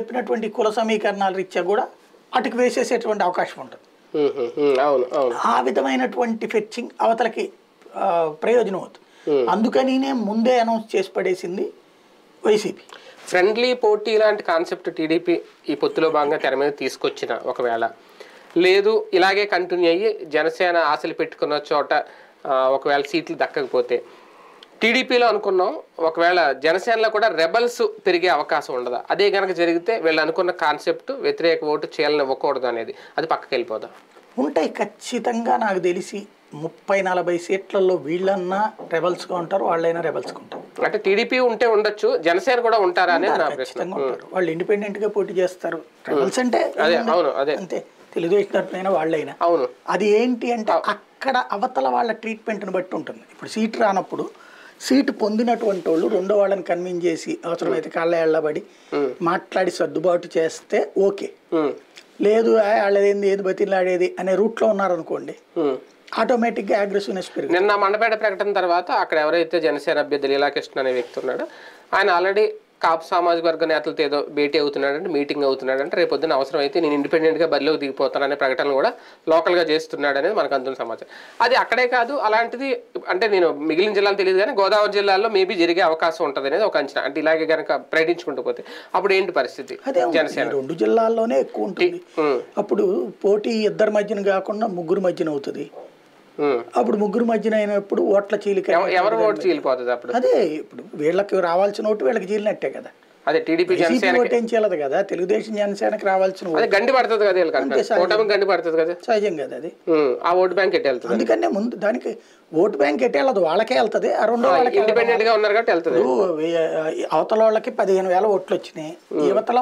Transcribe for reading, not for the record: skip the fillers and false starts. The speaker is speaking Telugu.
చెప్పినటువంటి కుల సమీకరణాల రీత్యా కూడా అటుకు వేసేసేటువంటి అవకాశం ఉంటుంది. ఆ విధమైనటువంటి ఫెచ్చింగ్ అవతలకి ప్రయోజనం అవుతుంది. అందుకనినే ముందే అనౌన్స్ చేసి పడేసింది వైసీపీ. ఫ్రెండ్లీ పోటీ లాంటి కాన్సెప్ట్ టీడీపీ ఈ పొత్తులో భాగంగా తెర మీద తీసుకొచ్చిన ఒకవేళ లేదు ఇలాగే కంటిన్యూ అయ్యి జనసేన ఆశలు పెట్టుకున్న చోట ఒకవేళ సీట్లు దక్కకపోతే టీడీపీలో అనుకున్నాం ఒకవేళ జనసేనలో కూడా రెబల్స్ పెరిగే అవకాశం ఉండదా? అదే కనుక జరిగితే వీళ్ళు అనుకున్న కాన్సెప్ట్ వ్యతిరేక ఓటు చేయాలని ఇవ్వకూడదు అనేది అది పక్కకి వెళ్ళిపోదా? ఉంటాయి ఖచ్చితంగా. నాకు తెలిసి 30-40 సీట్లలో వీళ్ళన్నా రెబల్స్గా ఉంటారు, వాళ్ళైనా రెబల్స్గా ఉంటారు. అంటే టీడీపీ ఉంటే ఉండొచ్చు, జనసేన కూడా ఉంటారా అనేది నా ప్రశ్న. వాళ్ళు ఇండిపెండెంట్గా పోటీ చేస్తారు. రెబల్స్ అంటే అంతే, తెలుగుదేశం తరపునైనా వాళ్ళైనా. అవును. అది ఏంటి అంటే అక్కడ అవతల వాళ్ళ ట్రీట్మెంట్ని బట్టి ఉంటుంది. ఇప్పుడు సీట్ రానప్పుడు సీటు పొందినటువంటి వాళ్ళు రెండో వాళ్ళని కన్విన్స్ చేసి అవసరమైతే కాళ్ళ ఎళ్ళబడి మాట్లాడి సర్దుబాటు చేస్తే ఓకే. లేదు వాళ్ళదేంది ఏది బతిలాడేది అనే రూట్లో ఉన్నారనుకోండి, ఆటోమేటిక్గా అగ్రెసివ్నెస్ పెరుగుతుంది. నిన్న మండపేట ప్రకటన తర్వాత అక్కడ ఎవరైతే జనసేన అభ్యర్థి లీలాకృష్ణ అనే వ్యక్తి ఉన్నాడో ఆయన ఆల్రెడీ కాపు సామాజిక వర్గ నేతలతో ఏదో భేటీ అవుతున్నాడంటే, మీటింగ్ అవుతున్నాడంటే, రేపు పొద్దున అవసరం అయితే నేను ఇండిపెండెంట్గా బరిలోకి దిగిపోతాననే ప్రకటనలు కూడా లోకల్గా చేస్తున్నాడు అనేది మనకు అందుతున్న సమాచారం. అది అక్కడే కాదు, అలాంటిది అంటే నేను మిగిలిన జిల్లాలు తెలియదు కానీ గోదావరి జిల్లాలో మేబీ జరిగే అవకాశం ఉంటుంది అనేది ఒక అంచనా. అంటే ఇలాగే కనుక ప్రకటించుకుంటూ పోతే అప్పుడు ఏంటి పరిస్థితి? జనసేన 2 జిల్లాల్లోనే ఎక్కువ ఉంటుంది. అప్పుడు పోటీ ఇద్దరి మధ్యన కాకుండా ముగ్గురు మధ్యన అవుతుంది. అప్పుడు ముగ్గురు మధ్యన అయినప్పుడు ఓట్ల చీలిక ఎవరు ఓటు చీలిపోతుంది అప్పుడు. అదే ఇప్పుడు వీళ్ళకి రావాల్సిన ఓటు వీళ్ళకి చీలినట్టే కదా. అదే టీడీపీ ఓటేం చేయలేదు కదా, తెలుగుదేశం జనసేనకి రావాల్సిన గండి పడుతుంది కదా, గండి పడుతుంది కదా, సహజం కదా అది. ఆ ఓటు బ్యాంక్ ఎట్టి వెళ్తుంది. అందుకనే ముందు దానికి ఓటు బ్యాంక్ ఎట్టి వెళ్ళదు, వాళ్ళకే వెళ్తుంది. ఆ రెండో వాళ్ళకి ఇండిపెండెంట్ గా ఉన్నారు కాబట్టి వెళ్తుంది. అవతల వాళ్ళకి 15,000 ఓట్లు వచ్చినాయి, యువతల